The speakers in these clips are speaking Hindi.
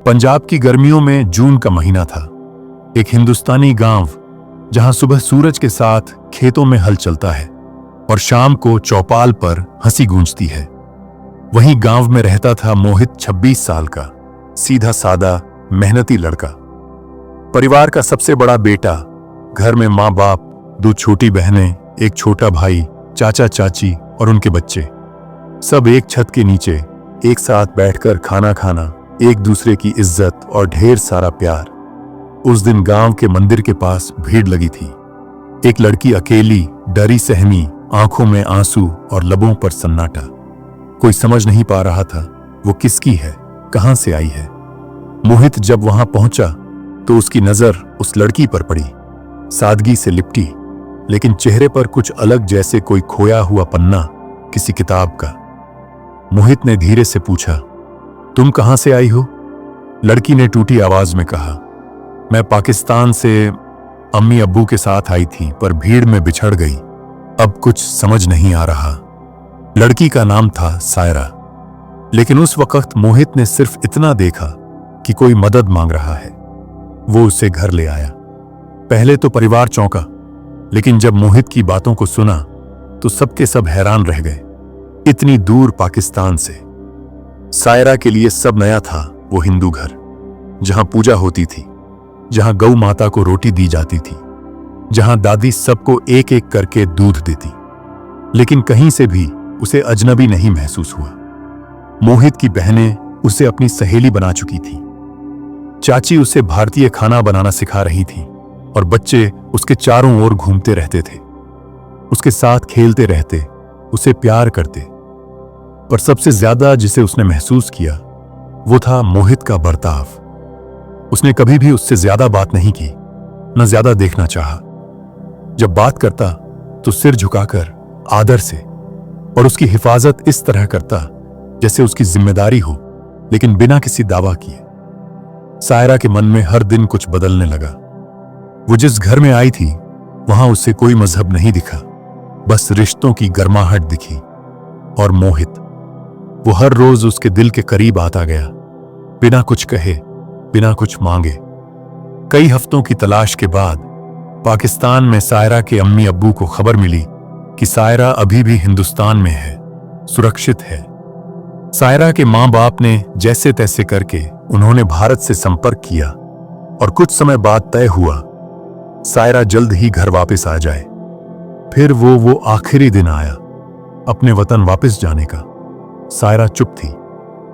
पंजाब की गर्मियों में जून का महीना था। एक हिंदुस्तानी गांव जहां सुबह सूरज के साथ खेतों में हल चलता है और शाम को चौपाल पर हंसी गूंजती है। वहीं गांव में रहता था मोहित, 26 साल का, सीधा सादा मेहनती लड़का, परिवार का सबसे बड़ा बेटा। घर में माँ बाप, 2 छोटी बहनें, एक छोटा भाई, चाचा चाची और उनके बच्चे, सब एक छत के नीचे एक साथ बैठकर खाना खाना, एक दूसरे की इज्जत और ढेर सारा प्यार। उस दिन गांव के मंदिर के पास भीड़ लगी थी। एक लड़की अकेली, डरी सहमी, आंखों में आंसू और लबों पर सन्नाटा। कोई समझ नहीं पा रहा था वो किसकी है, कहां से आई है। मोहित जब वहां पहुंचा तो उसकी नजर उस लड़की पर पड़ी, सादगी से लिपटी, लेकिन चेहरे पर कुछ अलग, जैसे कोई खोया हुआ पन्ना किसी किताब का। मोहित ने धीरे से पूछा, तुम कहां से आई हो? लड़की ने टूटी आवाज में कहा, मैं पाकिस्तान से अम्मी अब्बू के साथ आई थी, पर भीड़ में बिछड़ गई। अब कुछ समझ नहीं आ रहा। लड़की का नाम था सायरा, लेकिन उस वक्त मोहित ने सिर्फ इतना देखा कि कोई मदद मांग रहा है। वो उसे घर ले आया। पहले तो परिवार चौंका, लेकिन जब मोहित की बातों को सुना तो सबके सब हैरान रह गए। इतनी दूर पाकिस्तान से। सायरा के लिए सब नया था। वो हिंदू घर, जहां पूजा होती थी, जहां गौ माता को रोटी दी जाती थी, जहां दादी सबको एक एक करके दूध देती, लेकिन कहीं से भी उसे अजनबी नहीं महसूस हुआ। मोहित की बहनें उसे अपनी सहेली बना चुकी थी। चाची उसे भारतीय खाना बनाना सिखा रही थी और बच्चे उसके चारों ओर घूमते रहते थे, उसके साथ खेलते रहते, उसे प्यार करते। पर सबसे ज्यादा जिसे उसने महसूस किया वो था मोहित का बर्ताव। उसने कभी भी उससे ज्यादा बात नहीं की, न ज्यादा देखना चाहा। जब बात करता तो सिर झुकाकर, आदर से, और उसकी हिफाजत इस तरह करता जैसे उसकी जिम्मेदारी हो, लेकिन बिना किसी दावा किए। सायरा के मन में हर दिन कुछ बदलने लगा। वो जिस घर में आई थी वहां उससे कोई मजहब नहीं दिखा, बस रिश्तों की गर्माहट दिखी। और मोहित, वो हर रोज उसके दिल के करीब आता गया, बिना कुछ कहे, बिना कुछ मांगे। कई हफ्तों की तलाश के बाद पाकिस्तान में सायरा के अम्मी अब्बू को खबर मिली कि सायरा अभी भी हिंदुस्तान में है, सुरक्षित है। सायरा के मां बाप ने जैसे तैसे करके उन्होंने भारत से संपर्क किया और कुछ समय बाद तय हुआ सायरा जल्द ही घर वापस आ जाए। फिर वो आखिरी दिन आया, अपने वतन वापस जाने का। सायरा चुप थी।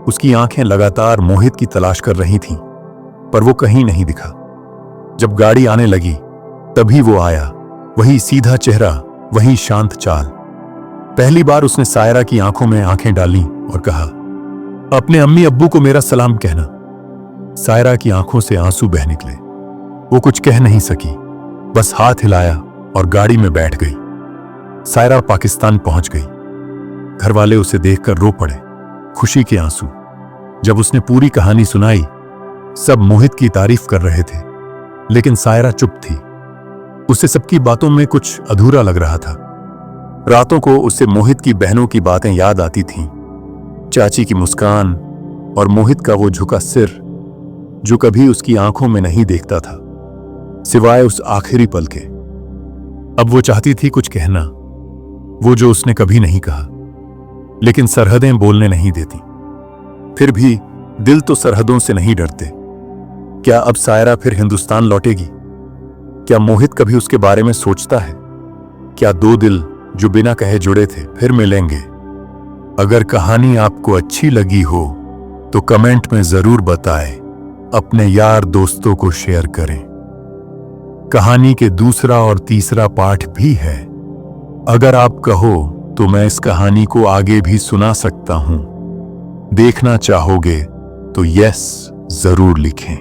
उसकी आंखें लगातार मोहित की तलाश कर रही थीं, पर वो कहीं नहीं दिखा। जब गाड़ी आने लगी तभी वो आया, वही सीधा चेहरा, वही शांत चाल। पहली बार उसने सायरा की आंखों में आंखें डाली और कहा, अपने अम्मी अब्बू को मेरा सलाम कहना। सायरा की आंखों से आंसू बह निकले। वो कुछ कह नहीं सकी, बस हाथ हिलाया और गाड़ी में बैठ गई। सायरा पाकिस्तान पहुंच गई। घर वाले उसे देखकर रो पड़े, खुशी के आंसू। जब उसने पूरी कहानी सुनाई, सब मोहित की तारीफ कर रहे थे, लेकिन सायरा चुप थी। उसे सबकी बातों में कुछ अधूरा लग रहा था। रातों को उसे मोहित की बहनों की बातें याद आती थीं, चाची की मुस्कान और मोहित का वो झुका सिर, जो कभी उसकी आंखों में नहीं देखता था, सिवाय उस आखिरी पल के। अब वो चाहती थी कुछ कहना, वो जो उसने कभी नहीं कहा, लेकिन सरहदें बोलने नहीं देती। फिर भी दिल तो सरहदों से नहीं डरते। क्या अब सायरा फिर हिंदुस्तान लौटेगी? क्या मोहित कभी उसके बारे में सोचता है? क्या 2 दिल जो बिना कहे जुड़े थे फिर मिलेंगे? अगर कहानी आपको अच्छी लगी हो तो कमेंट में जरूर बताएं, अपने यार दोस्तों को शेयर करें। कहानी के दूसरा और तीसरा पार्ट भी है। अगर आप कहो तो मैं इस कहानी को आगे भी सुना सकता हूं। देखना चाहोगे तो यस जरूर लिखें।